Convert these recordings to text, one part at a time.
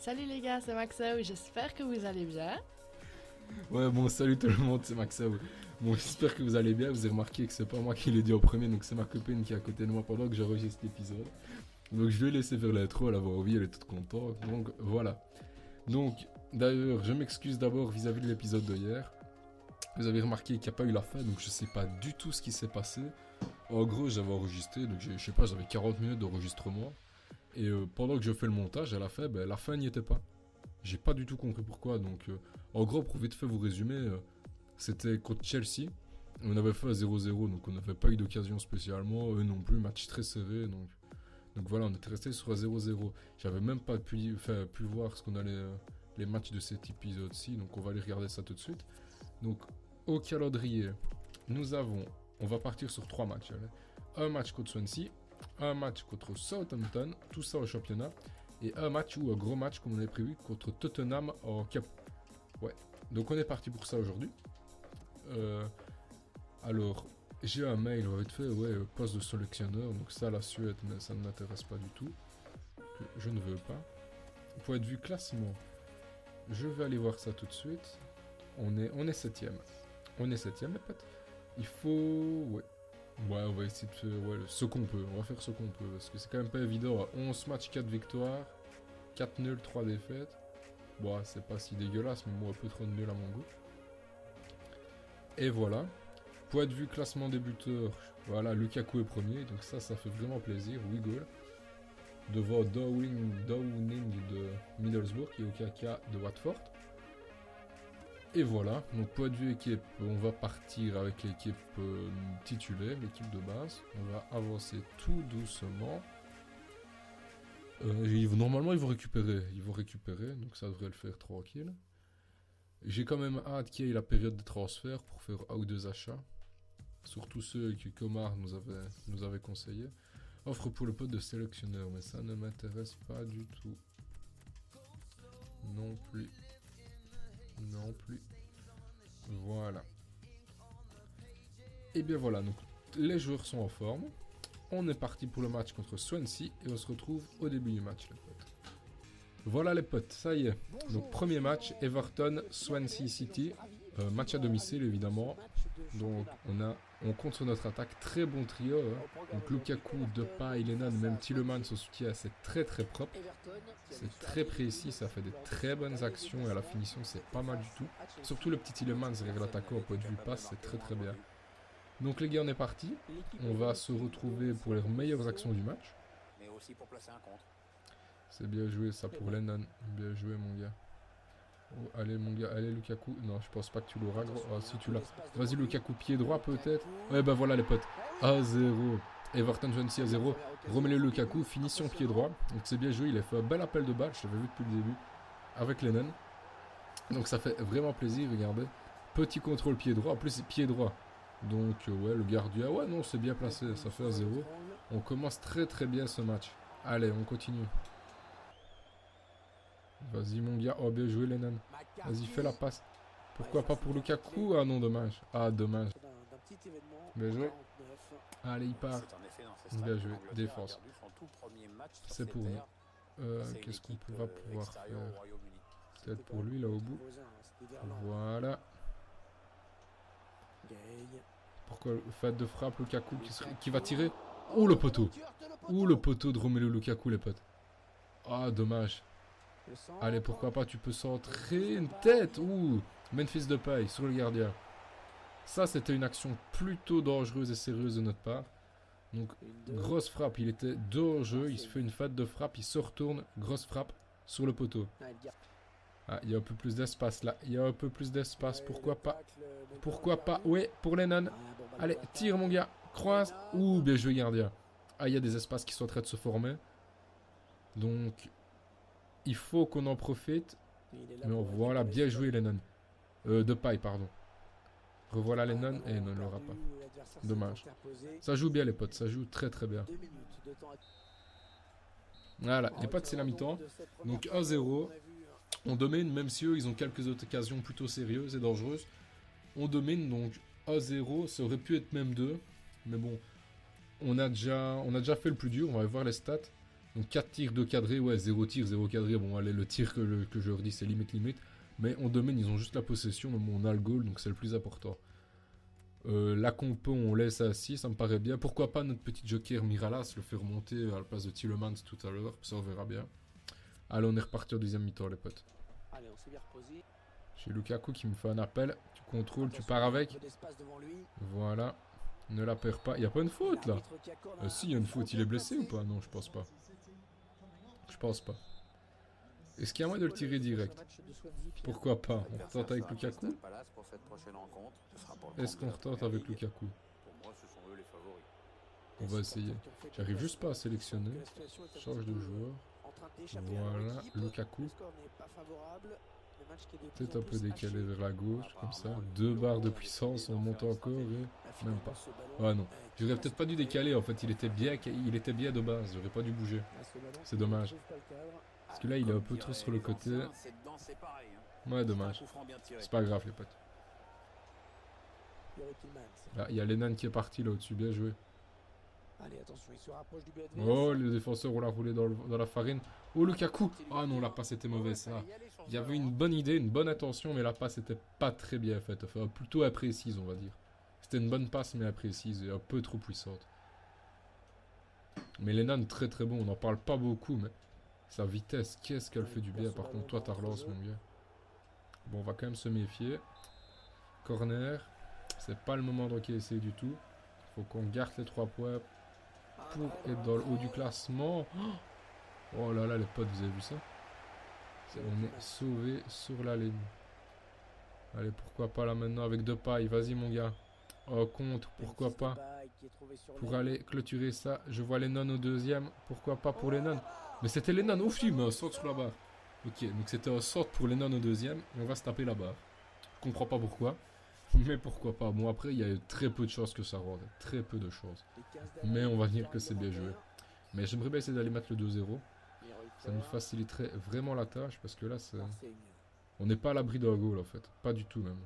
Salut les gars, c'est Maxao, j'espère que vous allez bien. Ouais, bon, salut tout le monde, c'est Maxao. Bon, j'espère que vous allez bien. Vous avez remarqué que c'est pas moi qui l'ai dit en premier, donc c'est ma copine qui est à côté de moi pendant que j'enregistre cet épisode. Donc je vais laisser faire l'intro, elle va avoir envie, elle est toute contente. Donc voilà. Donc, d'ailleurs, je m'excuse d'abord vis-à-vis de l'épisode d'hier. Vous avez remarqué qu'il n'y a pas eu la fin, donc je sais pas du tout ce qui s'est passé. En gros, j'avais enregistré, donc je sais pas, j'avais 40 minutes d'enregistrement. Et pendant que je fais le montage, à la fin, la fin n'y était pas. J'ai pas du tout compris pourquoi. Donc, en gros, pour vite fait vous résumer, c'était contre Chelsea. On avait fait à 0-0, donc on n'avait pas eu d'occasion spécialement. Eux non plus, match très serré. Donc voilà, on était resté sur un 0-0. J'avais même pas pu voir ce qu'on allait les matchs de cet épisode-ci. Donc on va aller regarder ça tout de suite. Donc au calendrier, on va partir sur 3 matchs. Allez. Un match contre Swansea, un match contre Southampton, tout ça au championnat. Et un match ou un gros match comme on avait prévu contre Tottenham en Cup. Ouais, donc on est parti pour ça aujourd'hui. Alors, j'ai un mail, on va vite fait, ouais, poste de sélectionneur. Donc ça, la Suède, mais ça ne m'intéresse pas du tout. Je ne veux pas. Pour être vu classement, je vais aller voir ça tout de suite. On est septième. On est septième, mes potes. Il faut... Ouais. Ouais, on va essayer de faire ce qu'on peut. On va faire ce qu'on peut. Parce que c'est quand même pas évident. 11 matchs, 4 victoires. 4 nuls, 3 défaites. Bon, c'est pas si dégueulasse, mais moi, un peu trop de nul à mon goût. Et voilà. Pour être vu classement des buteurs, voilà, Lukaku est premier. Donc ça fait vraiment plaisir. We goal. Devant Downing de Middlesbrough et Okaka de Watford. Et voilà, donc pour être vu équipe, on va partir avec l'équipe titulaire, l'équipe de base. On va avancer tout doucement. Normalement, ils vont récupérer, donc ça devrait le faire tranquille. J'ai quand même hâte qu'il y ait la période de transfert pour faire un ou deux achats. Surtout ceux que Comar nous avait conseillé. Offre pour le poste de sélectionneur, mais ça ne m'intéresse pas du tout. Non plus. Non plus. Voilà. Et bien voilà, donc les joueurs sont en forme. On est parti pour le match contre Swansea et on se retrouve au début du match, les potes. Voilà les potes, ça y est. Donc premier match, Everton, Swansea City. Match à domicile évidemment. Donc on compte sur notre attaque, très bon trio. Donc Lukaku, Depay, Lennon, même Tielemans au soutien, c'est très très propre. C'est très précis, ça fait des très bonnes actions et à la finition c'est pas mal du tout. Surtout le petit Tielemans derrière l'attaquant au point de vue passe, c'est très très bien. Donc les gars on est parti. On va se retrouver pour les meilleures actions du match. C'est bien joué ça pour Lennon. Bien joué mon gars. Oh, allez mon gars, allez Lukaku. Non, je pense pas que tu l'auras gros. Oh, si tu l'as. Vas-y Lukaku, pied droit peut-être. Ouais bah voilà les potes. 1-0. Everton Swansea à 0. Romelu Lukaku, finition pied droit. Donc c'est bien joué, il a fait un bel appel de balle, je l'avais vu depuis le début. Avec Lennon. Donc ça fait vraiment plaisir, regardez. Petit contrôle pied droit, en plus c'est pied droit. Donc ouais, le gardien, ouais non, c'est bien placé, ça fait 1-0. On commence très très bien ce match. Allez, on continue. Vas-y mon gars, oh bien joué Lennon. Vas-y, fais la passe. Pourquoi pas pour Lukaku? Ah non, dommage. Ah, dommage. Bien joué. Allez, il part. Bien joué, défense. C'est pour nous. Qu'est-ce qu'on va pouvoir faire? Peut-être pour lui là au bout. Voilà. Pourquoi le fait de frappe Lukaku qui va tirer? Oh le poteau. Oh le poteau de Romelu Lukaku les potes. Ah dommage. Allez pourquoi pas tu peux centrer une tête. Ouh Memphis Depay sur le gardien. Ça c'était une action plutôt dangereuse et sérieuse de notre part. Donc grosse frappe, il était dehors jeu, il se fait une faute de frappe, il se retourne, grosse frappe sur le poteau. Ah, il y a un peu plus d'espace là, il y a un peu plus d'espace, pourquoi pas? Pourquoi pas? Ouais, pour Lennon. Allez, tire mon gars, croise. Ouh, bien joué gardien. Ah, il y a des espaces qui sont en train de se former. Donc, il faut qu'on en profite. Mais voilà, bien joué Lennon. Depay, pardon. Revoilà Lennon et non, il ne l'aura pas. Dommage. Ça joue bien les potes, ça joue très très bien. Voilà, les potes c'est la mi-temps. Donc 1-0. On domine, même si eux ils ont quelques autres occasions plutôt sérieuses et dangereuses. On domine donc 1-0, ça aurait pu être même 2. Mais bon, on a déjà fait le plus dur, on va voir les stats. Donc 4 tirs, 2 cadrés, ouais, 0 tir, 0 cadré. Bon, allez, le tir que je leur dis, c'est limite. Mais on domine, ils ont juste la possession, mais bon, on a le goal, donc c'est le plus important. La compo, on laisse assis, ça me paraît bien. Pourquoi pas notre petit joker Miralas, le faire monter à la place de Tielemans tout à l'heure, ça on verra bien. Allez, on est reparti au deuxième mi-temps, les potes. Allez, on s'est bien reposé. J'ai Lukaku qui me fait un appel. Tu contrôles, tu pars avec. Voilà. Ne la perds pas. Il n'y a pas une faute là. Si, il y a une faute. Il est blessé ou pas? Non, je pense pas. Je pense pas. Est-ce qu'il y a moyen de le tirer direct? Pourquoi pas? On retente avec Lukaku? Est-ce qu'on retente avec Lukaku? On va essayer. J'arrive juste pas à sélectionner. Change de joueur. Voilà, Lukaku. Peut-être un peu décalé vers la gauche, comme ça. 2 barres de puissance, on monte encore et... Même pas. Ah non. J'aurais peut-être pas dû décaler, en fait. Il était bien de base. J'aurais pas dû bouger. C'est dommage. Parce que là, il est un peu trop sur le côté. Ouais, dommage. C'est pas grave, les potes. Là, il y a Lennon qui est parti, là, au-dessus. Bien joué. Allez, attention, il se rapproche du but adverse. Oh, les défenseurs, on l'a roulé dans la farine. Oh, Lukaku. Ah non, la passe était mauvaise, ça. Il y avait une bonne idée, une bonne intention, mais la passe était pas très bien faite. Enfin, plutôt imprécise, on va dire. C'était une bonne passe, mais imprécise et un peu trop puissante. Mais Lennon, très très bon. On n'en parle pas beaucoup, mais sa vitesse, qu'est-ce qu'elle fait du bien. Par contre, toi, ta relance, mon gars. Bon, on va quand même se méfier. Corner. C'est pas le moment d'encaisser du tout. Faut qu'on garde les 3 points pour être dans le haut du classement. Oh là là, les potes, vous avez vu ça? On est sauvé sur la ligne. Allez, pourquoi pas là maintenant avec Depay. Vas-y, mon gars. Oh, contre, pourquoi pas. Pour aller clôturer ça. Je vois Lennon au deuxième. Pourquoi pas pour Lennon. Mais c'était Lennon. Ouf, il met un centre sur la barre. Ok, donc c'était un centre pour Lennon au deuxième. Et on va se taper la barre. Je comprends pas pourquoi. Mais pourquoi pas. Bon, après, il y a eu très peu de chances que ça rentre. Très peu de chances. Mais on va dire que c'est bien joué. Mais j'aimerais bien essayer d'aller mettre le 2-0. Ça nous faciliterait vraiment la tâche. Parce que là, c'est... On n'est pas à l'abri d'un goal, en fait. Pas du tout, même.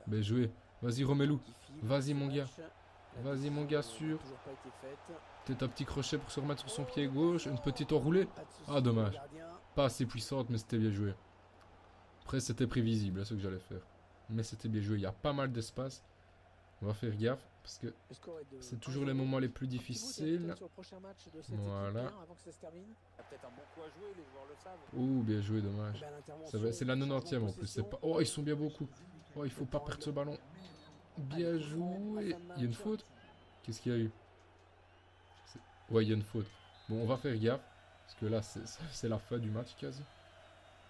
Bien joué. Vas-y, Romelu. Vas-y, mon gars. Vas-y, mon gars, sûr. Peut-être un petit crochet pour se remettre sur son pied gauche. Une petite enroulée. Ah, dommage. Pas assez puissante, mais c'était bien joué. Après, c'était prévisible, c'est ce que j'allais faire. Mais c'était bien joué. Il y a pas mal d'espace. On va faire gaffe. Parce que c'est toujours les moments les plus difficiles. Voilà. Ouh, bien joué, dommage. C'est la 90e en plus. Pas... Oh, ils sont bien beaucoup. Oh, il faut pas perdre ce ballon. Bien joué. Il y a une faute? Qu'est-ce qu'il y a eu? Ouais, il y a une faute. Bon, on va faire gaffe. Parce que là, c'est la fin du match quasi.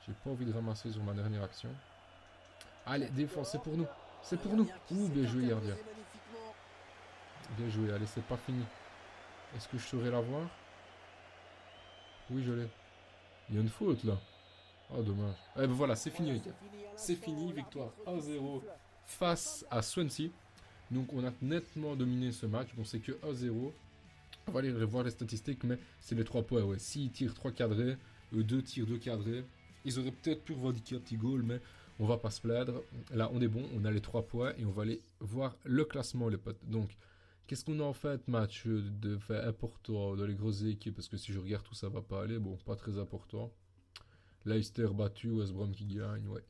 J'ai pas envie de ramasser sur ma dernière action. Allez, défense, c'est pour nous. C'est pour nous. Ouh, bien joué, gardien. Bien joué, allez, c'est pas fini. Est-ce que je saurais l'avoir? Oui, je l'ai. Il y a une faute, là. Oh, dommage. Eh ben voilà, c'est fini, les gars. C'est fini, victoire 1-0 face à Swansea. Donc, on a nettement dominé ce match. Bon, c'est que 1-0. On va aller revoir les statistiques, mais c'est les 3 points, ouais. 6 tirs, 3 cadrés. 2 tirs, 2 cadrés. Ils auraient peut-être pu revendiquer un petit goal, mais on va pas se plaindre. Là, on est bon, on a les 3 points et on va aller voir le classement, les potes. Donc, qu'est-ce qu'on a en fait, match de fait important dans les grosses équipes? Parce que si je regarde tout ça va pas aller. Bon, pas très important. Leicester battu, West Brom qui gagne, ouais.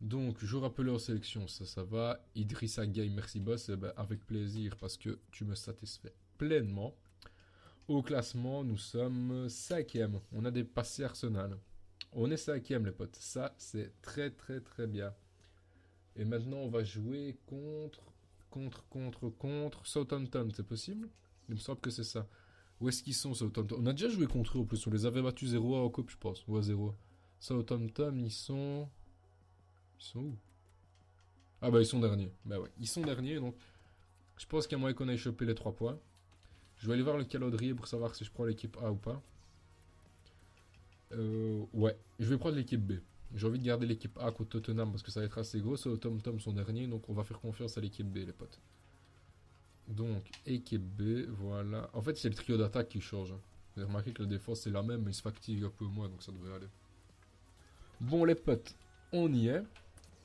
Donc, je rappelle en sélection, ça va. Idrissa Gueye, merci boss, eh ben, avec plaisir parce que tu me satisfais pleinement. Au classement, nous sommes 5e. On a dépassé Arsenal. On est 5e, les potes. Ça, c'est très, très, très bien. Et maintenant, on va jouer contre Southampton. C'est possible? Il me semble que c'est ça. Où est-ce qu'ils sont, Southampton? On a déjà joué contre eux, en plus. On les avait battus 0-1 en coupe, je pense. Ou à 0. Southampton, ils sont... Ils sont où? Ah bah, ils sont derniers. Bah ouais, ils sont derniers, donc... Je pense qu'il y a moyen qu'on aille choper les 3 points. Je vais aller voir le calendrier pour savoir si je prends l'équipe A ou pas. Ouais, je vais prendre l'équipe B. J'ai envie de garder l'équipe A contre Tottenham parce que ça va être assez gros. Southampton son dernier, donc on va faire confiance à l'équipe B, les potes. Donc, équipe B, voilà. En fait, c'est le trio d'attaque qui change. Vous avez remarqué que la défense c'est la même, mais il se fatigue un peu moins, donc ça devrait aller. Bon, les potes, on y est.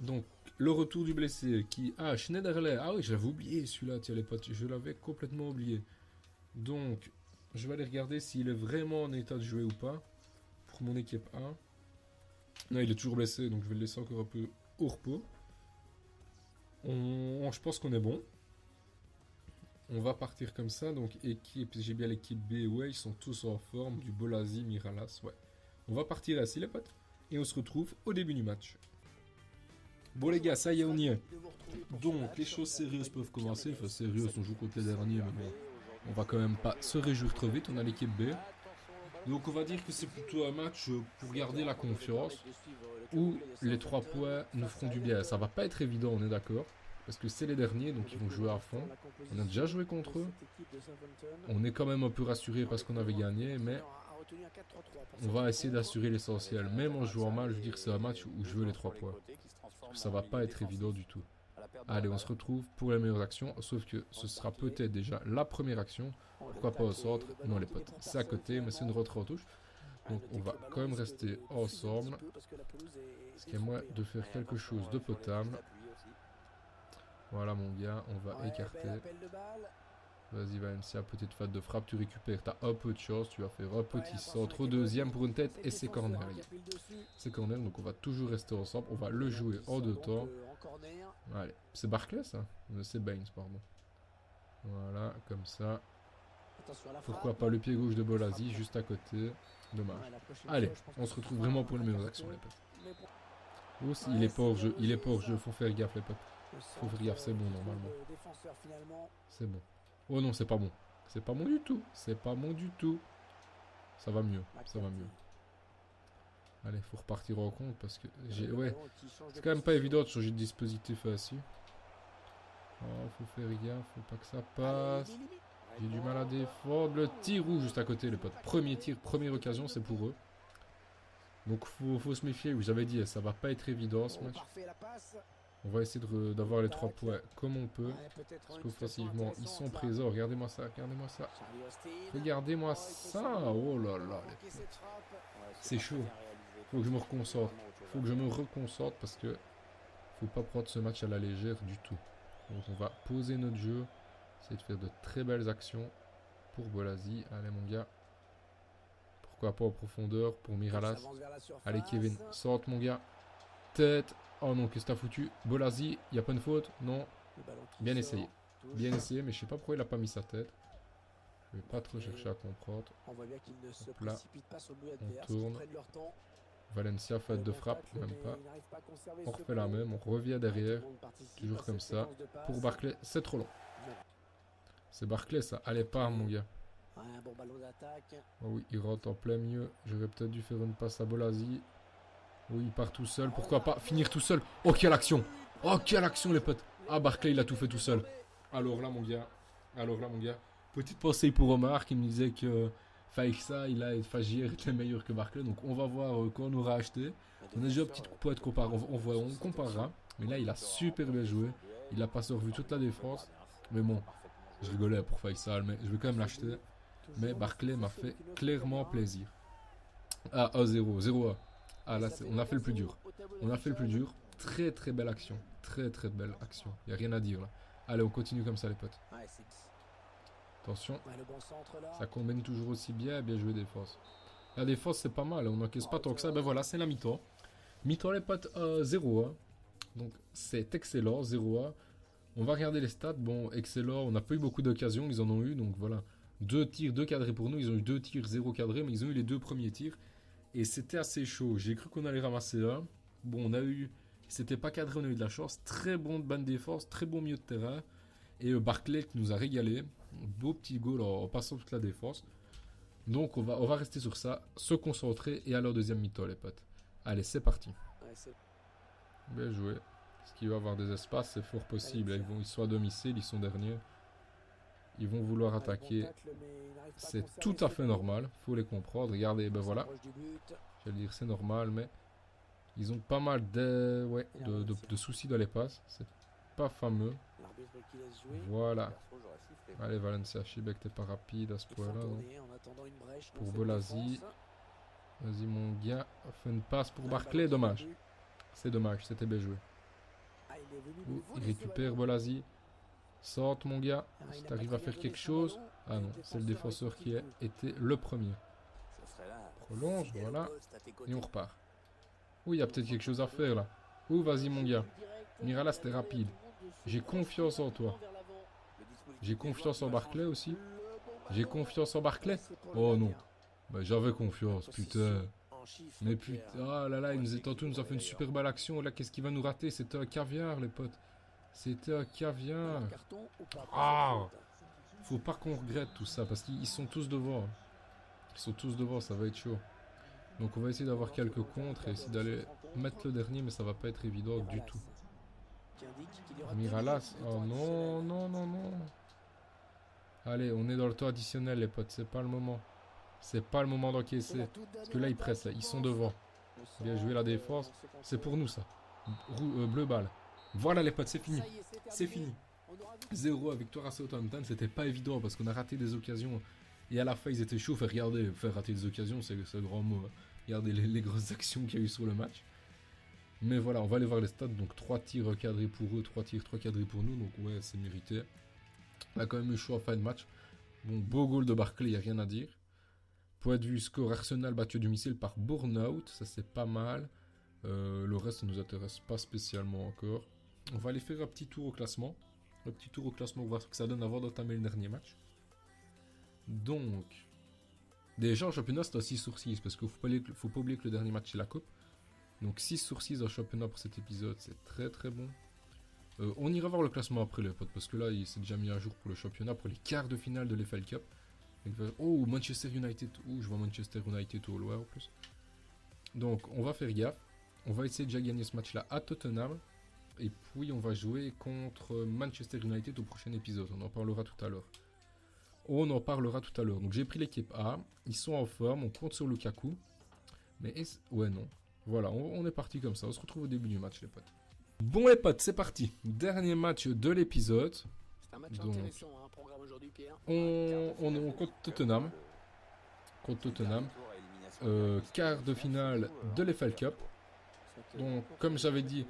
Donc, le retour du blessé qui... Ah, Schneiderlin. Ah oui, j'avais oublié celui-là, tiens, les potes. Je l'avais complètement oublié. Donc, je vais aller regarder s'il est vraiment en état de jouer ou pas. Pour mon équipe 1. Non, il est toujours blessé, donc je vais le laisser encore un peu au repos. Je pense qu'on est bon. On va partir comme ça. Donc équipe, j'ai bien l'équipe B. Ouais, ils sont tous en forme. Du Bolasi, Miralas. Ouais. On va partir ainsi les potes. Et on se retrouve au début du match. Bon les gars, ça y est, on y est. Donc les choses sérieuses peuvent commencer. Enfin sérieuses, on joue contre les derniers, mais bon. On va quand même pas se réjouir trop vite. On a l'équipe B. Donc on va dire que c'est plutôt un match pour garder la confiance. Où les 3 points nous feront du bien. Ça va pas être évident, on est d'accord. Parce que c'est les derniers, donc ils vont jouer à fond. On a déjà joué contre eux. On est quand même un peu rassuré parce qu'on avait gagné, mais on va essayer d'assurer l'essentiel. Même en jouant mal, je veux dire c'est un match où je veux les 3 points. Ça va pas être évident du tout. Allez, on se retrouve pour les meilleures actions. Sauf que ce sera peut-être déjà la première action. Pourquoi pas au centre? Non les potes, c'est à côté, mais c'est une rentrée en touche. Donc on va quand même rester ensemble. Ce qui est moins de faire quelque chose de potable. Voilà mon gars, on va écarter. Vas-y Valencia, petite faute de frappe, tu récupères, t'as un peu de chance, tu vas faire un petit centre au deuxième pour une tête et c'est corner les gars. C'est corner, donc on va toujours rester ensemble, on va le jouer en 2 temps. Allez, c'est Barclay ça? C'est Baines, pardon. Voilà, comme ça. Pourquoi pas le pied gauche de Bolasi juste à côté. Dommage. Allez, on se retrouve vraiment pour les meilleures actions les potes. Aussi, il est pas hors jeu, il est pas hors jeu, faut faire gaffe les potes. Faut faire gaffe, c'est bon normalement. C'est bon. Oh non, c'est pas bon. C'est pas bon du tout. C'est pas bon du tout. Ça va mieux, ça va mieux. Allez, faut repartir en compte parce que j'ai... Ouais, c'est quand même pas évident de changer de dispositif ainsi. Oh, faut faire gaffe, faut pas que ça passe. J'ai du mal à défendre. Le tir rouge juste à côté les potes. Premier tir, première occasion, c'est pour eux. Donc faut se méfier, vous avez dit, ça va pas être évident ce match. On va essayer d'avoir les 3 points comme on peut. Parce qu'offensivement, ils sont présents. Regardez-moi ça, regardez-moi ça. Regardez-moi ça. Oh là là. C'est chaud. Faut que je me reconcentre. Faut que je me reconcentre parce que faut pas prendre ce match à la légère du tout. Donc on va poser notre jeu. Essayer de faire de très belles actions pour Bolasi. Allez mon gars. Pourquoi pas en profondeur pour Miralas. Allez Kevin, sorte mon gars. Tête. Oh non, qu'est-ce que t'as foutu? Bolasi, il n'y a pas une faute? Non. Bien essayé. Bien essayé, mais je sais pas pourquoi il a pas mis sa tête. Je vais pas trop chercher à comprendre. Hop là. On tourne. Valencia, faute de frappe, même pas. On refait la même, on revient derrière. Toujours comme ça. Pour Barclay, c'est trop long. C'est Barclay ça. Allez, part mon gars. Oh oui, il rentre en plein milieu. J'aurais peut-être dû faire une passe à Bolasi. Oui, il part tout seul. Pourquoi pas finir tout seul? Oh, quelle action! Oh, quelle action, les potes! Ah, Barclay, il a tout fait tout seul. Alors là, mon gars. Petite pensée pour Omar qui me disait que Faïssa, Fagir était meilleur que Barclay. Donc, on va voir quand on aura acheté. On a déjà un petit point de compare. On comparera. Mais là, il a super bien joué. Il a passé en revue toute la défense. Mais bon, je rigolais pour Faïssa, mais je vais quand même l'acheter. Mais Barclay m'a fait clairement plaisir. Ah, 1-0, 0-1. Ah là, on a fait le plus dur. On a fait le plus dur. Très très belle action. Très très belle action. Il n'y a rien à dire là. Allez, on continue comme ça les potes. Attention. Ça combine toujours aussi bien. Bien joué défense. La défense c'est pas mal. On n'encaisse pas tant que ça. Ben voilà, c'est la mi-temps. Mi-temps les potes, 0-1. Donc c'est excellent. 0-1. On va regarder les stats. Bon, excellent. On n'a pas eu beaucoup d'occasions. Ils en ont eu. Donc voilà. 2 tirs, 2 cadrés pour nous. Ils ont eu 2 tirs, 0 cadré. Mais ils ont eu les 2 premiers tirs. Et c'était assez chaud. J'ai cru qu'on allait ramasser un. Bon, on a eu... C'était pas cadré, on a eu de la chance. Très bon de défense, très bon milieu de terrain. Et Barclay qui nous a régalé. Beau petit goal en passant toute la défense. Donc on va rester sur ça. Se concentrer et à leur deuxième mi-temps les potes. Allez, c'est parti. Bien joué. Est-ce qu'il va avoir des espaces? C'est fort possible. Ils sont à domicile, ils sont derniers. Ils vont vouloir attaquer. C'est tout à fait normal. Faut les comprendre. Regardez, ben voilà. J'allais dire c'est normal, mais ils ont pas mal de soucis dans les passes. C'est pas fameux. Voilà. Allez Valencia, Chibek, t'es pas rapide à ce point-là. Pour Bolasi. Vas-y mon gars. Fais une passe pour Barclay. Dommage. C'est dommage, c'était bien joué. Il récupère Bolasi. Sorte mon gars, si t'arrives à faire quelque chose. Ah non, c'est le défenseur qui a été le premier. Prolonge, voilà. Et on repart. Oui, il y a peut-être quelque chose à faire là. Oh, vas-y mon gars. Mirallas, t'es rapide. J'ai confiance en toi. J'ai confiance en Barclay aussi. J'ai confiance en Barclay. Oh non. Bah, j'avais confiance, putain. Mais putain, ah là là, il nous est tantôt, nous a fait une super belle action. Là, qu'est-ce qu'il va nous rater? C'était un caviar, les potes. C'était un caviar. Ah! Faut pas qu'on regrette tout ça, parce qu'ils sont tous devant. Hein. Ils sont tous devant, ça va être chaud. Donc on va essayer d'avoir quelques contres et essayer d'aller mettre le dernier, mais ça va pas être évident du tout. Mirallas, oh non, non, non, non. Allez, on est dans le temps additionnel, les potes, c'est pas le moment. C'est pas le moment d'encaisser. Parce que là, ils pressent, là. Ils sont devant. Bien joué la défense. C'est pour nous, ça. Bleu balle. Voilà, les potes, c'est fini. C'est fini. 0 victoire à Southampton. C'était pas évident parce qu'on a raté des occasions. Et à la fin, ils étaient chauds. Regardez, faire rater des occasions, c'est un grand mot. Hein. Regardez les grosses actions qu'il y a eu sur le match. Mais voilà, on va aller voir les stats. Donc 3 tirs recadrés pour eux, 3 tirs, 3 cadrés pour nous. Donc ouais, c'est mérité. On a quand même eu chaud en fin de match. Bon, beau goal de Barclay, il n'y a rien à dire. Point de vue score, Arsenal battu à domicile par Bournemouth, ça c'est pas mal. Le reste ne nous intéresse pas spécialement encore. On va aller faire un petit tour au classement. Un petit tour au classement, voir ce que ça donne avant d'entamer le dernier match. Donc, déjà en championnat c'est un 6 sur 6, parce qu'il faut pas oublier que le dernier match c'est la coupe. Donc 6 sur 6 en championnat pour cet épisode, c'est très très bon. On ira voir le classement après les potes, parce que là il s'est déjà mis à jour pour le championnat, pour les quarts de finale de l'FL Cup. Oh, Manchester United. Oh, je vois Manchester United au loin en plus. Donc, on va faire gaffe. On va essayer de déjà gagner ce match-là à Tottenham. Et puis, on va jouer contre Manchester United au prochain épisode. On en parlera tout à l'heure. On en parlera tout à l'heure. Donc, j'ai pris l'équipe A. Ils sont en forme. On compte sur Lukaku. Mais ouais, non. Voilà, on est parti comme ça. On se retrouve au début du match, les potes. Bon, les potes, c'est parti. Dernier match de l'épisode. Donc, on compte Tottenham. Contre Tottenham. Quart de finale de l'FL Cup. Donc, comme j'avais dit,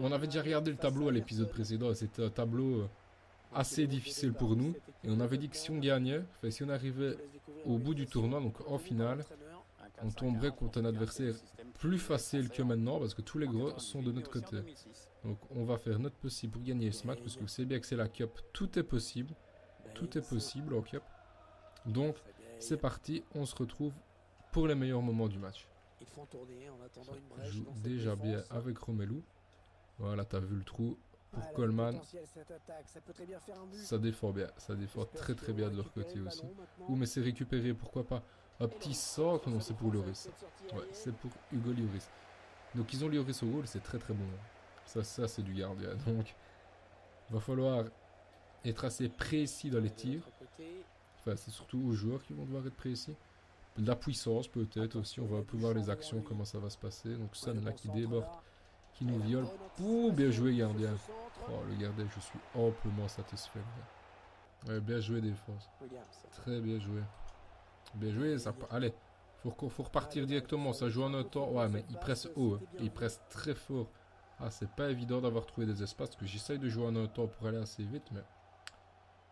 on avait déjà regardé le tableau à l'épisode précédent. C'était un tableau assez difficile pour nous. Et on avait dit que si on gagnait, enfin, si on arrivait au bout du tournoi, donc en finale, on tomberait contre un adversaire plus facile que maintenant, parce que tous les gros sont de notre côté. Donc on va faire notre possible pour gagner ce match, parce que vous savez bien que c'est la Cup, tout est possible. Tout est possible en Cup. Donc c'est parti, on se retrouve pour les meilleurs moments du match. Ça joue déjà bien avec Romelu. Voilà, t'as vu le trou. Pour Coleman, ça défend bien, ça défend très très bien de leur côté aussi. Ouh, mais c'est récupéré, pourquoi pas. Un petit centre, non, c'est pour Lloris. Ouais, c'est pour Hugo Lloris. Donc ils ont Lloris au goal, c'est très très bon. Ça c'est du gardien. Donc, il va falloir être assez précis dans les tirs. Enfin, c'est surtout aux joueurs qui vont devoir être précis. De la puissance peut-être aussi, on va un peu voir les actions, comment ça va se passer. Donc Son là qui déborde, qui nous viole. Ouh, bien joué gardien. Oh, le gardien, je suis amplement satisfait. Ouais, bien joué défense. Très bien joué. Bien joué, ça. Allez, faut repartir directement. Ça joue en un temps. Ouais, mais il presse haut. Hein. Il presse très fort. Ah, c'est pas évident d'avoir trouvé des espaces. Parce que j'essaye de jouer en un temps pour aller assez vite. Mais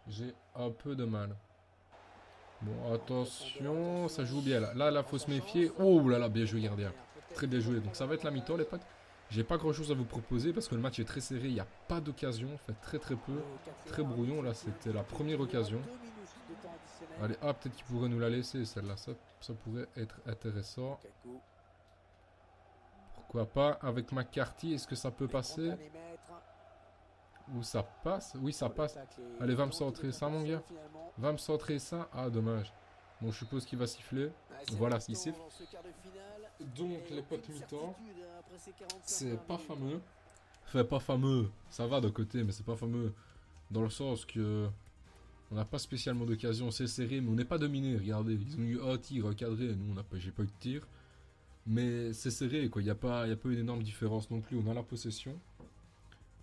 j'ai un peu de mal. Bon, attention. Ça joue bien là. Là, faut se méfier. Oh là là, bien joué, gardien. Très bien joué. Donc ça va être la mi-temps, les potes. J'ai pas grand chose à vous proposer parce que le match est très serré. Il n'y a pas d'occasion. En fait, très très peu. Très brouillon. Là, c'était la première occasion. Allez, ah, peut-être qu'il pourrait nous la laisser, celle-là. Ça pourrait être intéressant. Pourquoi pas avec McCarthy, est-ce que ça peut passer? Ou ça passe? Oui, ça passe. Allez, va me centrer ça, mon gars. Va me centrer ça. Ah, dommage. Bon, je suppose qu'il va siffler. Voilà, il siffle. Donc, les potes mi-temps. C'est pas fameux. Enfin, pas fameux. Ça va d'un côté, mais c'est pas fameux. Dans le sens que... on n'a pas spécialement d'occasion, c'est serré, mais on n'est pas dominé. Regardez, ils ont eu un tir recadré. Nous, j'ai pas eu de tir. Mais c'est serré, quoi. Il n'y a pas une énorme différence non plus. On a la possession.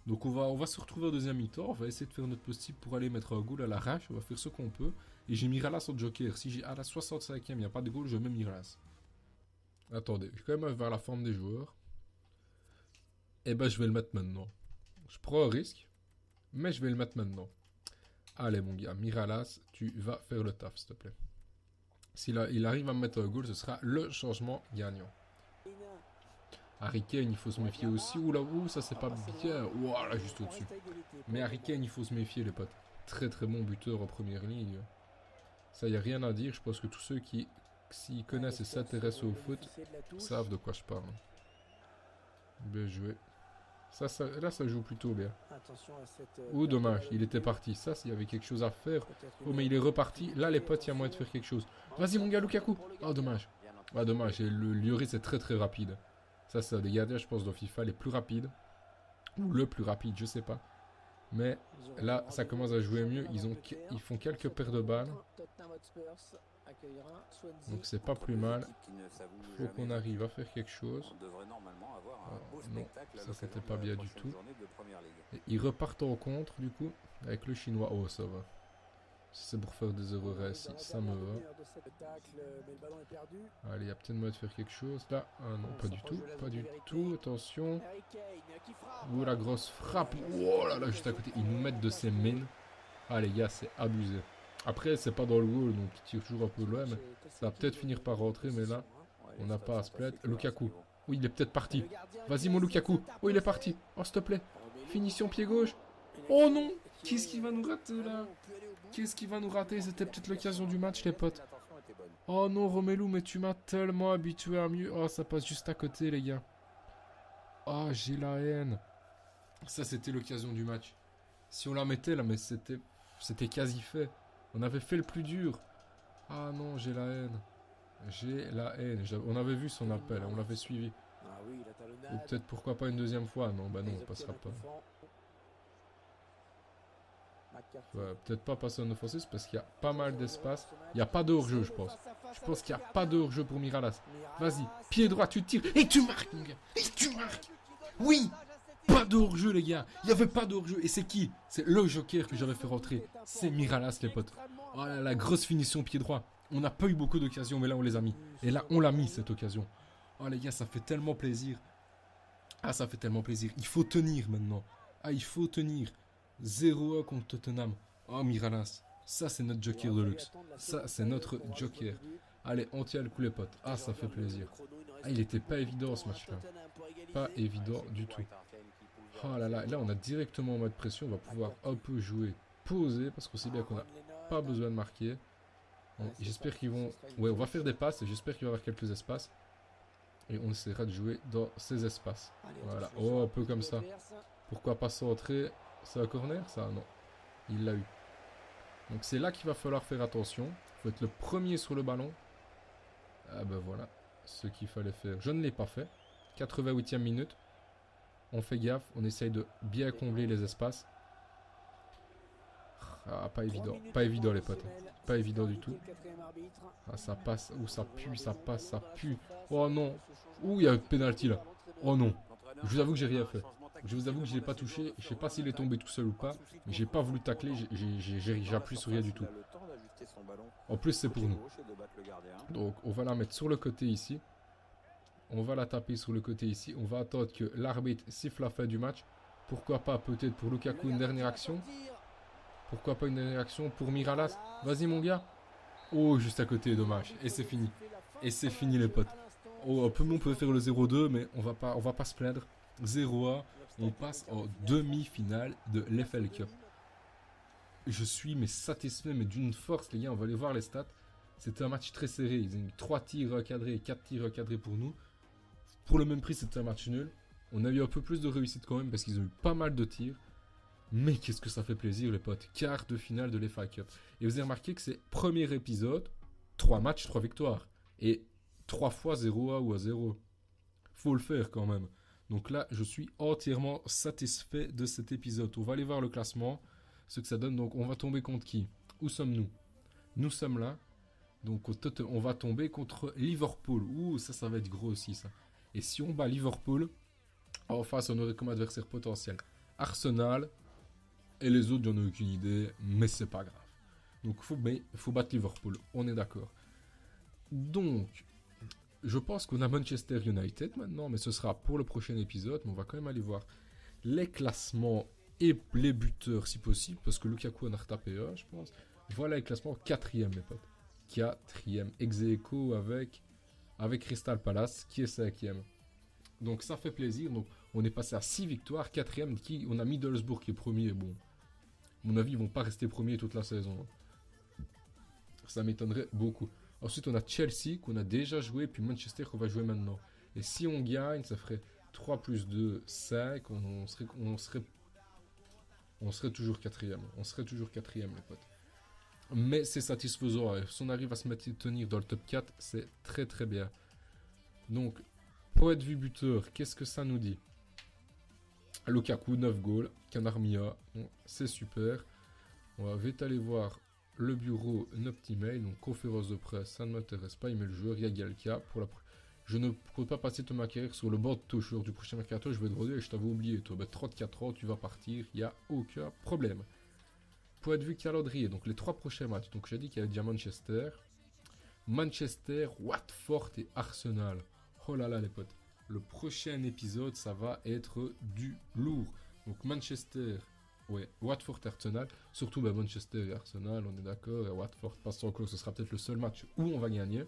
Donc, on va se retrouver au deuxième mi-temps. On va essayer de faire notre possible pour aller mettre un goal à l'arrache. On va faire ce qu'on peut. Et j'ai Mirallas en joker. Si j'ai à la 65e, il n'y a pas de goal, je mets Mirallas. Attendez, je vais quand même vers la forme des joueurs. Et ben, je vais le mettre maintenant. Je prends un risque, mais je vais le mettre maintenant. Allez, mon gars, Miralas, tu vas faire le taf, s'il te plaît. S'il il arrive à me mettre un goal, ce sera le changement gagnant. Harry Kane, il faut se méfier aussi. Ouh là, ouh, ça c'est pas bien. Ouh là, juste au-dessus. Mais Harry Kane, il faut se méfier, les potes. Très très bon buteur en première ligne. Ça, y a rien à dire. Je pense que tous ceux qui s'y connaissent et s'intéressent au foot savent de quoi je parle. Bien joué. Là, ça joue plutôt bien. Oh, dommage, il était parti. Ça, s'il y avait quelque chose à faire. Oh, mais il est reparti. Là, les potes, il y a moyen de faire quelque chose. Vas-y, mon gars, Lukaku. Oh, dommage. Ah, dommage. Et le Lloris est très très rapide. Ça, c'est des gardiens, je pense, dans FIFA les plus rapides. Ou le plus rapide, je sais pas. Mais là, ça commence à jouer mieux. Ils font quelques paires de balles. Donc c'est pas plus mal. Faut qu'on arrive à faire quelque chose. Oh, non, ça c'était pas bien du tout. Et ils repartent en contre du coup avec le chinois. Oh, ça va. C'est pour faire des erreurs ici, ça me va. Allez, il y a peut-être moyen de faire quelque chose là. Ah non, pas du tout, pas du tout. Attention. Ouh, la grosse frappe. Oh là là, juste à côté. Ils nous mettent de ces mines. Ah les gars, c'est abusé. Après, c'est pas dans le goal, donc il tire toujours un peu loin. Mais ça va peut-être finir par rentrer, mais là, on n'a pas à se plaindre. Lukaku. Oui, il est peut-être parti. Vas-y, mon Lukaku. Oh, il est parti. Oh, s'il te plaît. Finition pied gauche. Oh non. Qu'est-ce qu'il va nous rater là? Qu'est-ce qu'il va nous rater? C'était peut-être l'occasion du match, les potes. Oh non, Romelu, mais tu m'as tellement habitué à mieux. Oh, ça passe juste à côté, les gars. Oh, j'ai la haine. Ça, c'était l'occasion du match. Si on la mettait là, mais c'était quasi fait. On avait fait le plus dur. Ah non, j'ai la haine. J'ai la haine. On avait vu son appel, on l'avait suivi. Ou peut-être pourquoi pas une deuxième fois. Non, bah non, on passera pas. Ouais, peut-être pas passer en offensif parce qu'il y a pas mal d'espace. Il n'y a pas de hors-jeu, je pense. Je pense qu'il n'y a pas de hors-jeu pour Miralas. Vas-y, pied droit, tu tires. Et tu marques, mon gars. Et tu marques. Oui. Pas de hors-jeu, les gars. Il n'y avait pas de hors-jeu. Et c'est qui? C'est le joker que j'avais fait rentrer. C'est Miralas, les potes. Oh là, la grosse finition pied droit. On n'a pas eu beaucoup d'occasions, mais là, on les a mis. Et là, on l'a mis, cette occasion. Oh, les gars, ça fait tellement plaisir. Ah, ça fait tellement plaisir. Il faut tenir, maintenant. Ah, il faut tenir. 0-1 contre Tottenham. Oh, Miralas. Ça, c'est notre joker de luxe. Ça, c'est notre joker. Allez, on tient le coup, les potes. Ah, ça fait plaisir. Ah, il était pas évident, ce match-là. Pas évident du tout. Oh là là, là on a directement en mode pression, on va pouvoir un peu jouer posé parce qu'on sait bien qu'on n'a pas besoin de marquer. Bon, j'espère qu'ils vont... Ouais, on va faire des passes et j'espère qu'il va y avoir quelques espaces. Et on essaiera de jouer dans ces espaces. Voilà, oh un peu comme ça. Pourquoi pas centrer? C'est un corner ça? Non, il l'a eu. Donc c'est là qu'il va falloir faire attention. Il faut être le premier sur le ballon. Ah ben voilà, ce qu'il fallait faire. Je ne l'ai pas fait. 88e minute. On fait gaffe, on essaye de bien combler les espaces. Ah, pas évident les potes. Pas évident du tout. Ah, ça passe, ou ça pue, ça passe, ça pue. Oh non. Ouh, il y a un penalty là. Oh non. Je vous avoue que j'ai rien fait. Je vous avoue que je l'ai pas touché. Je sais pas s'il est tombé tout seul ou pas. Mais j'ai pas voulu tacler, j'appuie sur rien du tout. En plus, c'est pour nous. Donc, on va la mettre sur le côté ici. On va la taper sur le côté ici. On va attendre que l'arbitre siffle la fin du match. Pourquoi pas peut-être pour Lukaku une dernière action. Pourquoi pas une dernière action pour Miralas. Vas-y mon gars. Oh, juste à côté, dommage. Et c'est fini. Et c'est fini les potes. Oh, on peut faire le 0-2, mais on va pas se plaindre. 0-1. On passe en demi-finale de l'FL Cup. Je suis mais satisfait, mais d'une force les gars. On va aller voir les stats. C'était un match très serré. Ils ont eu 3 tirs recadrés et 4 tirs recadrés pour nous. Pour le même prix, c'était un match nul. On a eu un peu plus de réussite quand même parce qu'ils ont eu pas mal de tirs. Mais qu'est-ce que ça fait plaisir les potes. Quart de finale de l'FA Cup. Et vous avez remarqué que c'est premier épisode, 3 matchs, 3 victoires. Et 3 fois 0-1 ou à 0. Faut le faire quand même. Donc là, je suis entièrement satisfait de cet épisode. On va aller voir le classement. Ce que ça donne. Donc on va tomber contre qui? Où sommes-nous? Nous sommes là. Donc on va tomber contre Liverpool. Ouh, ça va être gros aussi ça. Et si on bat Liverpool, en face on aurait comme adversaire potentiel Arsenal. Et les autres, j'en ai aucune idée, mais c'est pas grave. Donc faut battre Liverpool, on est d'accord. Donc, je pense qu'on a Manchester United maintenant, mais ce sera pour le prochain épisode. Mais on va quand même aller voir les classements et les buteurs si possible, parce que Lukaku en a retapé un, je pense. Voilà le classement 4ème, mes potes. 4ème, ex aequo avec Crystal Palace, qui est 5ème. Donc ça fait plaisir. Donc on est passé à 6 victoires, 4ème, on a Middlesbrough qui est premier. Bon, à mon avis, ils vont pas rester premiers toute la saison. Ça m'étonnerait beaucoup. Ensuite, on a Chelsea qu'on a déjà joué, puis Manchester qu'on va jouer maintenant. Et si on gagne, ça ferait 3 plus 2, 5. On serait toujours 4ème. On serait toujours 4ème, les potes. Mais c'est satisfaisant. Si on arrive à se maintenir dans le top 4, c'est très très bien. Donc, point de vue buteur, qu'est-ce que ça nous dit? Lukaku, 9 goals. Canarmia, bon, c'est super. On va vite aller voir le bureau, notre petit mail. Donc, conférence de presse, ça ne m'intéresse pas. Il met le joueur, il y a Galka. Je ne compte pas passer toute ma carrière sur le banc de touche lors du prochain mercato. Je vais te redire, je t'avais oublié. Toi, 34 ans, tu vas partir. Il n'y a aucun problème. Point de vue calendrier, donc les 3 prochains matchs. Donc j'ai dit qu'il y avait déjà Manchester, Watford et Arsenal. Oh là là les potes. Le prochain épisode, ça va être du lourd. Donc Manchester, ouais, Watford et Arsenal. Surtout Manchester et Arsenal, on est d'accord. Et Watford passe encore, ce sera peut-être le seul match où on va gagner.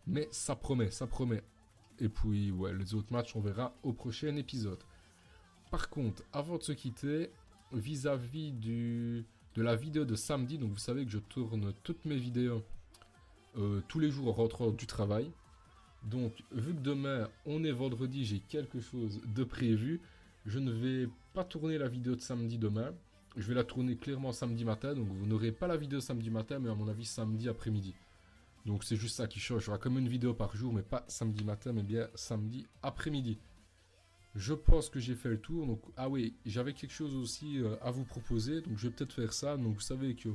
Mais ça promet, ça promet. Et puis, ouais, les autres matchs, on verra au prochain épisode. Par contre, avant de se quitter, vis-à-vis de la vidéo de samedi, donc vous savez que je tourne toutes mes vidéos tous les jours en rentrant du travail. Donc vu que demain on est vendredi, j'ai quelque chose de prévu. Je ne vais pas tourner la vidéo de samedi demain. Je vais la tourner clairement samedi matin. Donc vous n'aurez pas la vidéo samedi matin, mais à mon avis samedi après-midi. Donc c'est juste ça qui change. Il y aura comme une vidéo par jour, mais pas samedi matin, mais bien samedi après-midi. Je pense que j'ai fait le tour. Donc, ah oui, j'avais quelque chose aussi à vous proposer. Donc, je vais peut-être faire ça. Donc, vous savez que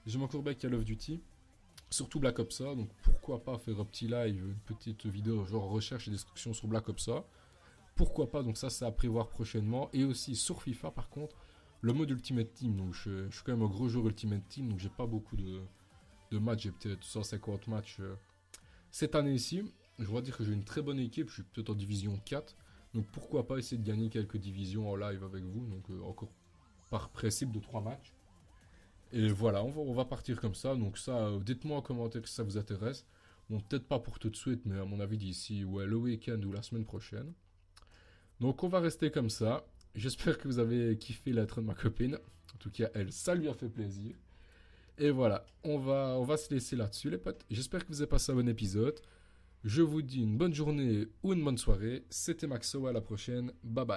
j'aime encore bien Call of Duty. Surtout Black Ops. Donc, pourquoi pas faire un petit live, une petite vidéo genre recherche et destruction sur Black Ops. Pourquoi pas. Donc, ça, c'est à prévoir prochainement. Et aussi sur FIFA, par contre, le mode Ultimate Team. Donc, je suis quand même un gros joueur Ultimate Team. Donc, j'ai pas beaucoup de matchs. J'ai peut-être 150 matchs cette année-ci. Je dois dire que j'ai une très bonne équipe. Je suis peut-être en division 4. Donc pourquoi pas essayer de gagner quelques divisions en live avec vous. Donc encore par principe de 3 matchs. Et voilà, on va partir comme ça. Donc ça, dites-moi en commentaire si ça vous intéresse. Bon, peut-être pas pour tout de suite, mais à mon avis d'ici le week-end ou la semaine prochaine. Donc on va rester comme ça. J'espère que vous avez kiffé l'intro de ma copine. En tout cas, elle, ça lui a fait plaisir. Et voilà, on va se laisser là-dessus les potes. J'espère que vous avez passé un bon épisode. Je vous dis une bonne journée ou une bonne soirée. C'était Maxo, à la prochaine. Bye bye.